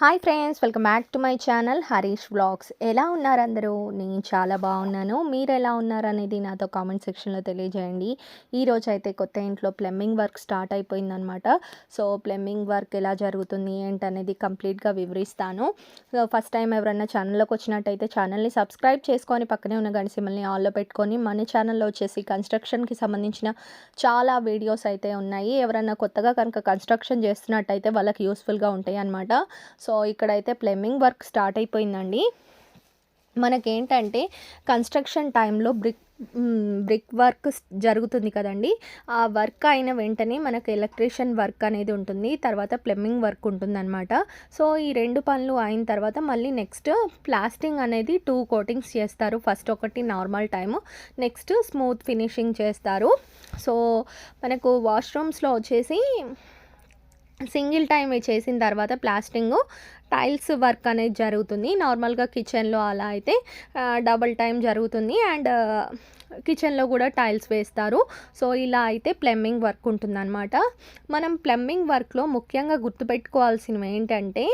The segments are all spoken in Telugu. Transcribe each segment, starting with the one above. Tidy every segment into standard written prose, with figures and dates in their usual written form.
Hi friends, welcome back to my channel Harish vlogs. ఎలా ఉన్నారు అందరూ? నేను చాలా బాగున్నాను. మీరు ఎలా ఉన్నారు అనేది నాతో కామెంట్ సెక్షన్లో తెలియజేయండి. ఈరోజు అయితే కొత్త ఇంట్లో ప్లంబింగ్ వర్క్ స్టార్ట్ అయిపోయిందనమాట. సో ప్లంబింగ్ వర్క్ ఎలా జరుగుతుంది ఏంటనేది కంప్లీట్గా వివరిస్తాను. సో ఫస్ట్ టైం ఎవరైనా ఛానల్లోకి వచ్చినట్టయితే ఛానల్ని సబ్స్క్రైబ్ చేసుకొని పక్కనే ఉన్న గంట సింబల్ని ఆల్లో పెట్టుకొని మన ఛానల్లో వచ్చేసి కన్స్ట్రక్షన్కి సంబంధించిన చాలా వీడియోస్ అయితే ఉన్నాయి. ఎవరైనా కొత్తగా కనుక కన్స్ట్రక్షన్ చేస్తున్నట్టయితే వాళ్ళకి యూస్ఫుల్గా ఉంటాయి అన్నమాట. సో ఇక్కడైతే ప్లంబింగ్ వర్క్ స్టార్ట్ అయిపోయిందండి. మనకేంటంటే కన్స్ట్రక్షన్ టైంలో బ్రిక్ వర్క్ జరుగుతుంది కదండి. ఆ వర్క్ అయిన వెంటనే మనకు ఎలక్ట్రీషియన్ వర్క్ అనేది ఉంటుంది, తర్వాత ప్లంబింగ్ వర్క్ ఉంటుందన్నమాట. సో ఈ రెండు పనులు అయిన తర్వాత మళ్ళీ నెక్స్ట్ ప్లాస్టింగ్ అనేది 2 కోటింగ్స్ చేస్తారు. ఫస్ట్ ఒకటి normal time, next smooth finishing చేస్తారు. సో మనకు వాష్రూమ్స్లో వచ్చేసి సింగిల్ టైం చేసిన తర్వాత ప్లాస్టింగ్ టైల్స్ వర్క్ అనేది జరుగుతుంది. నార్మల్గా కిచెన్లో అలా అయితే డబల్ టైం జరుగుతుంది అండ్ కిచెన్లో కూడా టైల్స్ వేస్తారు. సో ఇలా అయితే ప్లంబింగ్ వర్క్ ఉంటుందన్నమాట. మనం ప్లంబింగ్ వర్క్లో ముఖ్యంగా గుర్తుపెట్టుకోవాల్సినవి ఏంటంటే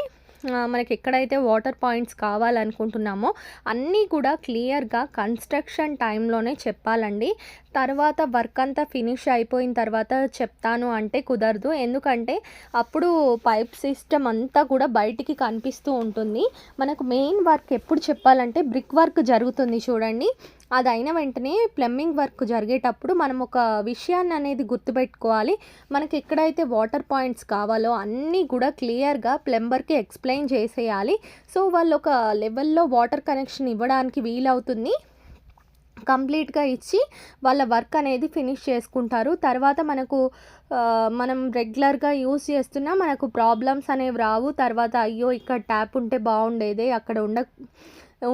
మనకి ఎక్కడైతే వాటర్ పాయింట్స్ కావాలనుకుంటున్నామో అన్నీ కూడా క్లియర్గా కన్స్ట్రక్షన్ టైంలోనే చెప్పాలండి. తర్వాత వర్క్ అంతా ఫినిష్ అయిపోయిన తర్వాత చెప్తాను అంటే కుదరదు. ఎందుకంటే అప్పుడు పైప్ సిస్టమ్ అంతా కూడా బయటికి కనిపిస్తూ ఉంటుంది. మనకు మెయిన్ వర్క్ ఎప్పుడు చెప్పాలంటే బ్రిక్ వర్క్ జరుగుతుంది చూడండి, అది అయిన వెంటనే ప్లంబింగ్ వర్క్ జరిగేటప్పుడు మనం ఒక విషయాన్ని అనేది గుర్తుపెట్టుకోవాలి. మనకి ఎక్కడైతే వాటర్ పాయింట్స్ కావాలో అన్నీ కూడా క్లియర్గా ప్లంబర్కి ఎక్స్ప్లెయిన్ చేసేయాలి. సో వాళ్ళు ఒక లెవెల్లో వాటర్ కనెక్షన్ ఇవ్వడానికి వీలవుతుంది. కంప్లీట్గా ఇచ్చి వాళ్ళ వర్క్ అనేది ఫినిష్ చేసుకుంటారు. తర్వాత మనం రెగ్యులర్గా యూస్ చేస్తున్నా మనకు ప్రాబ్లమ్స్ అనేవి రావు. తర్వాత అయ్యో ఇక్కడ ట్యాప్ ఉంటే బాగుండేదే, అక్కడ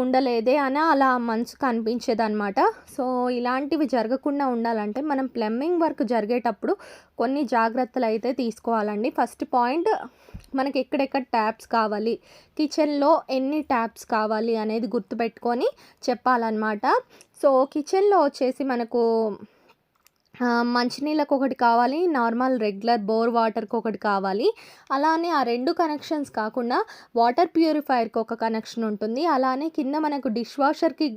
ఉండలేదే అని అలా మనసుకు అనిపించేది అనమాట. సో ఇలాంటివి జరగకుండా ఉండాలంటే మనం ప్లంబింగ్ వర్క్ జరిగేటప్పుడు కొన్ని జాగ్రత్తలు అయితే తీసుకోవాలండి. ఫస్ట్ పాయింట్, మనకి ఎక్కడెక్కడ ట్యాప్స్ కావాలి, కిచెన్లో ఎన్ని ట్యాప్స్ కావాలి అనేది గుర్తుపెట్టుకొని చెప్పాలన్నమాట. సో కిచెన్లో వచ్చేసి మనకు మంచినీళ్ళకు ఒకటి కావాలి, నార్మల్ రెగ్యులర్ బోర్ వాటర్కి ఒకటి కావాలి. అలానే ఆ 2 కనెక్షన్స్ కాకుండా వాటర్ ప్యూరిఫైయర్కి ఒక కనెక్షన్ ఉంటుంది. అలానే కింద మనకు డిష్ వాషర్కి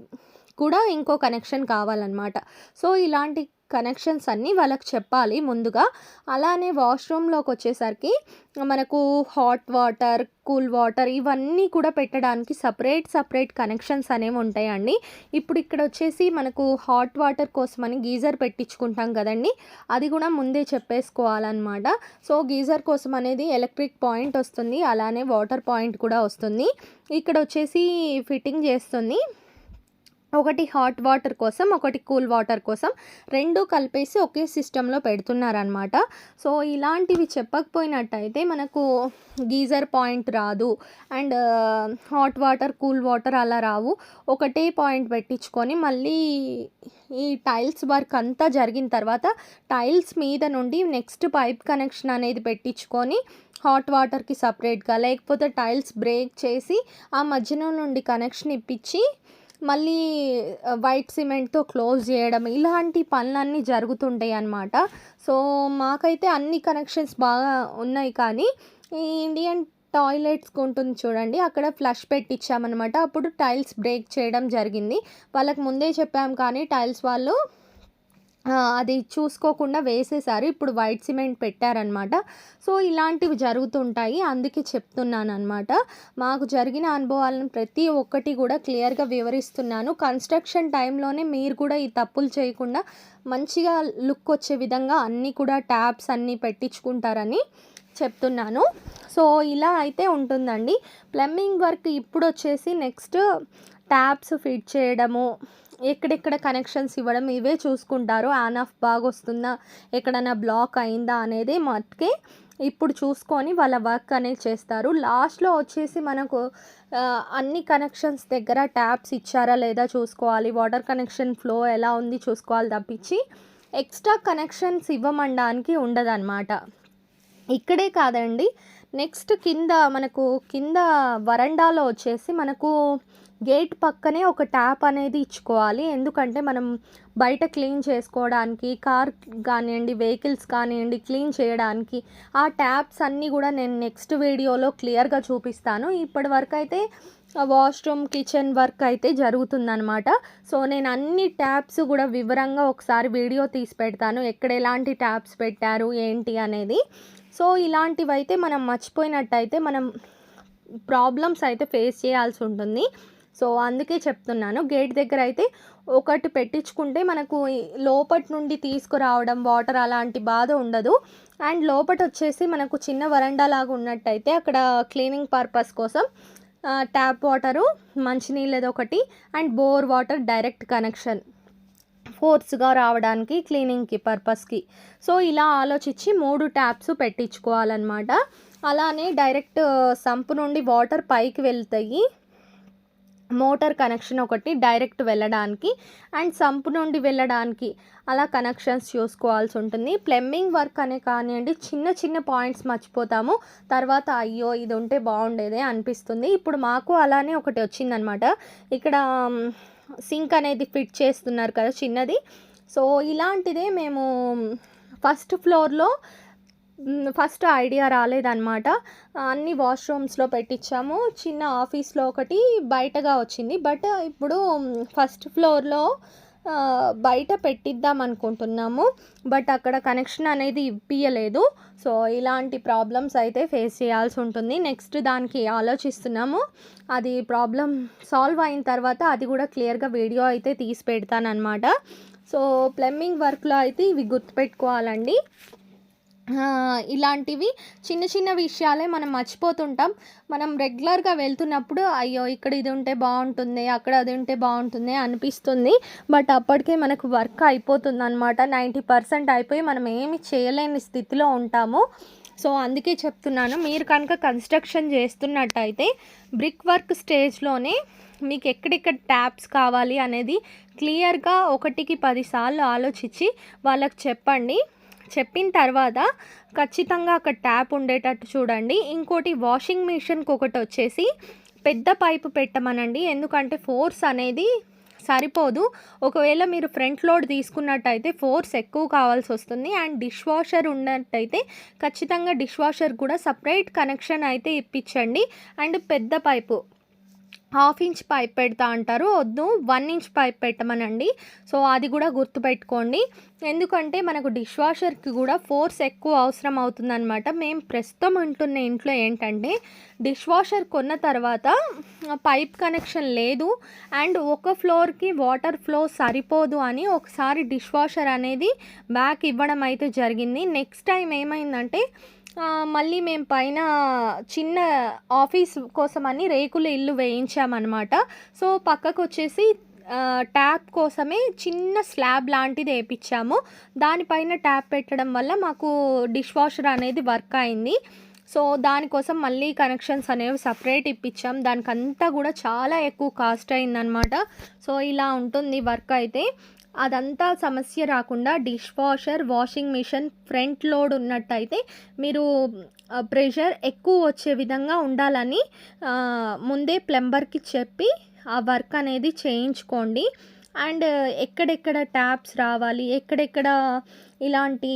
కూడా ఇంకో కనెక్షన్ కావాలన్నమాట. సో ఇలాంటి కనెక్షన్స్ అన్నీ వాళ్ళకి చెప్పాలి ముందుగా. అలానే వాష్రూమ్లోకి వచ్చేసరికి మనకు హాట్ వాటర్, కూల్ వాటర్ ఇవన్నీ కూడా పెట్టడానికి సపరేట్ కనెక్షన్స్ అనేవి ఉంటాయండి. ఇప్పుడు ఇక్కడ వచ్చేసి మనకు హాట్ వాటర్ కోసమని గీజర్ పెట్టించుకుంటాం కదండి, అది కూడా ముందే చెప్పేసుకోవాలన్నమాట. సో గీజర్ కోసం అనేది ఎలక్ట్రిక్ పాయింట్ వస్తుంది, అలానే వాటర్ పాయింట్ కూడా వస్తుంది. ఇక్కడ వచ్చేసి ఫిట్టింగ్ చేస్తుంది, ఒకటి హాట్ వాటర్ కోసం, ఒకటి కూల్ వాటర్ కోసం, 2 కలిపేసి ఒకే సిస్టంలో పెడుతున్నారనమాట. సో ఇలాంటివి చెప్పకపోయినట్టయితే మనకు గీజర్ పాయింట్ రాదు and hot water, cool water అలా రావు. ఒకటే పాయింట్ పెట్టించుకొని మళ్ళీ ఈ టైల్స్ వర్క్ అంతా జరిగిన తర్వాత టైల్స్ మీద నుండి నెక్స్ట్ పైప్ కనెక్షన్ అనేది పెట్టించుకొని హాట్ వాటర్కి సపరేట్గా, లేకపోతే టైల్స్ బ్రేక్ చేసి ఆ మధ్యలో నుండి కనెక్షన్ ఇప్పించి మళ్ళీ వైట్ సిమెంట్తో క్లోజ్ చేయడం, ఇలాంటి పనులన్నీ జరుగుతుంటాయి అన్నమాట. సో మాకైతే అన్ని కనెక్షన్స్ బాగా ఉన్నాయి. కానీ ఈ ఇండియన్ టాయిలెట్స్కి ఉంటుంది చూడండి, అక్కడ ఫ్లష్ పెట్టించామన్నమాట. అప్పుడు టైల్స్ బ్రేక్ చేయడం జరిగింది. వాళ్ళకి ముందే చెప్పాం కానీ టైల్స్ వాళ్ళు అది చూసుకోకుండా వేసేసారు. ఇప్పుడు వైట్ సిమెంట్ పెట్టారనమాట. సో ఇలాంటివి జరుగుతుంటాయి, అందుకే చెప్తున్నాను అనమాట. మాకు జరిగిన అనుభవాలను ప్రతి ఒక్కటి కూడా క్లియర్గా వివరిస్తున్నాను. కన్స్ట్రక్షన్ టైంలోనే మీరు కూడా ఈ తప్పులు చేయకుండా మంచిగా లుక్ వచ్చే విధంగా అన్నీ కూడా ట్యాప్స్ అన్నీ పెట్టించుకుంటారని చెప్తున్నాను. సో ఇలా అయితే ఉంటుందండి ప్లంబింగ్ వర్క్. ఇప్పుడు వచ్చేసి నెక్స్ట్ ట్యాప్స్ ఫిట్ చేయడము, ఎక్కడెక్కడ కనెక్షన్స్ ఇవ్వడం, ఇవే చూసుకుంటారు. ఆన్ ఆఫ్ బాగా వస్తుందా, ఎక్కడైనా బ్లాక్ అయిందా అనేది మట్టుకే ఇప్పుడు చూసుకొని వాళ్ళ వర్క్ అనేది చేస్తారు. లాస్ట్లో వచ్చేసి మనకు అన్ని కనెక్షన్స్ దగ్గర ట్యాప్స్ ఇచ్చారా లేదా చూసుకోవాలి, వాటర్ కనెక్షన్ ఫ్లో ఎలా ఉంది చూసుకోవాలి తప్పించి ఎక్స్ట్రా కనెక్షన్స్ ఇవ్వమనడానికి ఉండదన్నమాట. ఇక్కడే కాదండి, నెక్స్ట్ కింద వరండాలో వచ్చేసి మనకు గేట్ పక్కనే ఒక ట్యాప్ అనేది ఇచ్చుకోవాలి. ఎందుకంటే మనం బయట క్లీన్ చేసుకోవడానికి, కార్ కానివ్వండి, వెహికల్స్ కానివ్వండి క్లీన్ చేయడానికి ఆ ట్యాప్స్ అన్నీ కూడా నేను నెక్స్ట్ వీడియోలో క్లియర్గా చూపిస్తాను. ఇప్పటి వరకు అయితే వాష్రూమ్, కిచెన్ వర్క్ అయితే జరుగుతుందనమాట. సో నేను అన్ని ట్యాప్స్ కూడా వివరంగా ఒకసారి వీడియో తీసి పెడతాను, ఎక్కడ ఎలాంటి ట్యాప్స్ పెట్టారు ఏంటి అనేది. సో ఇలాంటివైతే మనం మర్చిపోయినట్టయితే మనం ప్రాబ్లమ్స్ అయితే ఫేస్ చేయాల్సి ఉంటుంది. సో అందుకే చెప్తున్నాను, గేట్ దగ్గర అయితే ఒకటి పెట్టించుకుంటే మనకు లోపటి నుండి తీసుకురావడం వాటర్ అలాంటి బాధ ఉండదు. అండ్ లోపట వచ్చేసి మనకు చిన్న వరండా లాగా ఉన్నట్టయితే అక్కడ క్లీనింగ్ పర్పస్ కోసం ట్యాప్ వాటరు, మంచినీళ్ళది ఒకటి and bore water direct connection ఫోర్స్గా రావడానికి క్లీనింగ్కి పర్పస్కి. సో ఇలా ఆలోచించి 3 ట్యాప్స్ పెట్టించుకోవాలన్నమాట. అలానే డైరెక్ట్ సంప్ నుండి వాటర్ పైకి వెళ్తాయి, మోటార్ కనెక్షన్ ఒకటి డైరెక్ట్ వెళ్ళడానికి అండ్ సంప్ నుండి వెళ్ళడానికి అలా కనెక్షన్స్ చూసుకోవాల్సి ఉంటుంది. ప్లంబింగ్ వర్క్ అనే కానివ్వండి, చిన్న చిన్న పాయింట్స్ మర్చిపోతాము, తర్వాత అయ్యో ఇది ఉంటే బాగుండేదే అనిపిస్తుంది. ఇప్పుడు మాకు అలానే ఒకటి వచ్చిందనమాట. ఇక్కడ సింక్ అనేది ఫిట్ చేస్తున్నారు కదా చిన్నది. సో ఇలాంటిదే మేము ఫస్ట్ ఫ్లోర్లో ఫస్ట్ ఐడియా రాలేదన్నమాట. అన్ని వాష్రూమ్స్లో పెట్టించాము, చిన్న ఆఫీస్లో ఒకటి బయటగా వచ్చింది. బట్ ఇప్పుడు ఫస్ట్ ఫ్లోర్లో బయట పెట్టిద్దాం అనుకుంటున్నాము, బట్ అక్కడ కనెక్షన్ అనేది ఇప్పియలేదు. సో ఇలాంటి ప్రాబ్లమ్స్ అయితే ఫేస్ చేయాల్సి ఉంటుంది. నెక్స్ట్ దానికి ఆలోచిస్తున్నాము, అది ప్రాబ్లం సాల్వ్ అయిన తర్వాత అది కూడా క్లియర్గా వీడియో అయితే తీసి పెడతానమాట. సో ప్లంబింగ్ వర్క్లో అయితే ఇవి గుర్తుపెట్టుకోవాలండి. ఇలాంటివి చిన్న చిన్న విషయాలే మనం మర్చిపోతుంటాం. మనం రెగ్యులర్గా వెళ్తున్నప్పుడు అయ్యో ఇక్కడ ఇది ఉంటే బాగుంటుంది, అక్కడ అది ఉంటే బాగుంటుంది అనిపిస్తుంది. బట్ అప్పటికే మనకు వర్క్ అయిపోతుంది అనమాట. 90% అయిపోయి మనం ఏమి చేయలేని స్థితిలో ఉంటాము. సో అందుకే చెప్తున్నాను, మీరు కనుక కన్స్ట్రక్షన్ చేస్తున్నట్టయితే బ్రిక్ వర్క్ స్టేజ్లోనే మీకు ఎక్కడెక్కడ ట్యాప్స్ కావాలి అనేది క్లియర్గా 1కి 10 సార్లు ఆలోచించి వాళ్ళకి చెప్పండి. చెప్పిన తర్వాత ఖచ్చితంగా అక్కడ ట్యాప్ ఉండేటట్టు చూడండి. ఇంకోటి వాషింగ్ మిషన్కి ఒకటి వచ్చేసి పెద్ద పైపు పెట్టమనండి, ఎందుకంటే ఫోర్స్ అనేది సరిపోదు. ఒకవేళ మీరు ఫ్రంట్ లోడ్ తీసుకున్నట్టయితే ఫోర్స్ ఎక్కువ కావాల్సి వస్తుంది. అండ్ డిష్ వాషర్ ఉన్నట్టయితే ఖచ్చితంగా డిష్ వాషర్ కూడా సపరేట్ కనెక్షన్ అయితే ఇప్పించండి. అండ్ పెద్ద పైపు 1/2 ఇంచ్ పైప్ పెడతా అంటారు, వద్దు 1 ఇంచ్ పైప్ పెట్టమనండి. సో అది కూడా గుర్తుపెట్టుకోండి, ఎందుకంటే మనకు డిష్ వాషర్కి కూడా ఫోర్స్ ఎక్కువ అవసరం అవుతుందన్నమాట. మేము ప్రస్తుతం ఉంటున్న ఇంట్లో ఏంటంటే డిష్ వాషర్ కొన్న తర్వాత పైప్ కనెక్షన్ లేదు అండ్ ఒక ఫ్లోర్కి వాటర్ ఫ్లో సరిపోదు అని ఒకసారి డిష్ వాషర్ అనేది బ్యాక్ ఇవ్వడం అయితే జరిగింది. నెక్స్ట్ టైం ఏమైందంటే మళ్ళీ మేము పైన చిన్న ఆఫీస్ కోసమని రేకుల ఇల్లు వేయించామన్నమాట. సో పక్కకు వచ్చేసి ట్యాప్ కోసమే చిన్న స్లాబ్ లాంటిది వేయించాము. దానిపైన ట్యాప్ పెట్టడం వల్ల మాకు డిష్ వాషర్ అనేది వర్క్ అయింది. సో దానికోసం మళ్ళీ కనెక్షన్స్ అనేవి సపరేట్ ఇప్పించాం. దానికంతా కూడా చాలా ఎక్కువ కాస్ట్ అయిందనమాట. సో ఇలా ఉంటుంది వర్క్ అయితే. అదంతా సమస్య రాకుండా dishwasher, washing machine front load ఉన్నట్టయితే మీరు ప్రెషర్ ఎక్కువ వచ్చే విధంగా ఉండాలని ముందే ప్లంబర్కి చెప్పి ఆ వర్క్ అనేది చేయించుకోండి. అండ్ ఎక్కడెక్కడ ట్యాప్స్ రావాలి, ఎక్కడెక్కడ ఇలాంటి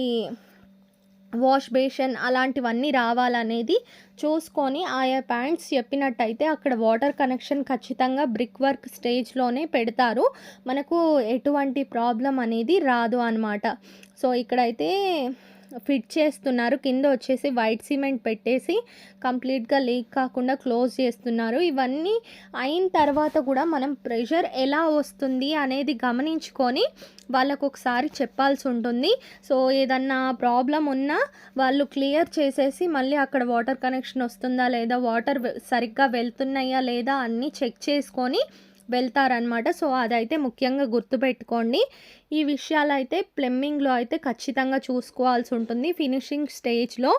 వాష్ బేషన్ అలాంటివన్నీ రావాలనేది చూసుకొని ఆయా పాయింట్స్ చెప్పినట్టయితే అక్కడ వాటర్ కనెక్షన్ ఖచ్చితంగా బ్రిక్ వర్క్ స్టేజ్లోనే పెడతారు, మనకు ఎటువంటి ప్రాబ్లం అనేది రాదు అన్నమాట. సో ఇక్కడైతే ఫిట్ చేస్తున్నారు, కింద వచ్చేసి వైట్ సిమెంట్ పెట్టేసి కంప్లీట్గా లీక్ కాకుండా క్లోజ్ చేస్తున్నారు. ఇవన్నీ అయిన తర్వాత కూడా మనం ప్రెషర్ ఎలా వస్తుంది అనేది గమనించుకొని వాళ్ళకు ఒకసారి చెప్పాల్సి ఉంటుంది. సో ఏదన్నా ప్రాబ్లం ఉన్నా వాళ్ళు క్లియర్ చేసేసి మళ్ళీ అక్కడ వాటర్ కనెక్షన్ వస్తుందా లేదా, వాటర్ సరిగ్గా వెళ్తున్నాయా లేదా అన్నీ చెక్ చేసుకొని వెళ్తారనమాట. సో అదైతే ముఖ్యంగా గుర్తుపెట్టుకోండి. ఈ విషయాలైతే ప్లంబింగ్‌లో అయితే ఖచ్చితంగా చూసుకోవాల్సి ఉంటుంది. ఫినిషింగ్ స్టేజ్‌లో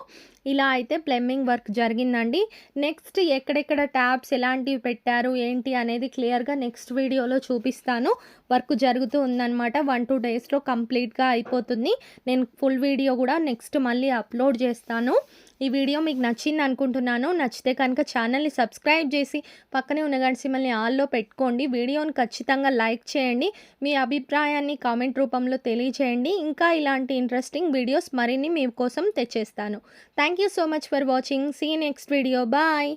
ఇలా అయితే ప్లంబింగ్ వర్క్ జరిగిందండి. నెక్స్ట్ ఎక్కడెక్కడ ట్యాప్స్ ఎలాంటివి పెట్టారు, ఏంటి అనేది క్లియర్‌గా నెక్స్ట్ వీడియోలో చూపిస్తాను. వర్క్ జరుగుతూ ఉందనమాట. 1, 2 డేస్‌లో కంప్లీట్‌గా అయిపోతుంది. నేను ఫుల్ వీడియో కూడా నెక్స్ట్ మళ్ళీ అప్లోడ్ చేస్తాను. ఈ వీడియో మీకు నచ్చింది అనుకుంటున్నాను. నచ్చితే కనుక ఛానల్‌ని సబ్స్క్రైబ్ చేసి పక్కనే ఉన్న గంట సింబల్‌ని ఆల్‌లో పెట్టుకోండి. వీడియోని ఖచ్చితంగా లైక్ చేయండి. మీ అభిప్రాయాన్ని కామెంట్ రూపంలో తెలియచేయండి. ఇంకా ఇలాంటి ఇంట్రెస్టింగ్ వీడియోస్ మరిన్ని మీ కోసం తెచ్చేస్తాను. Thank you so much for watching. See you next video. Bye.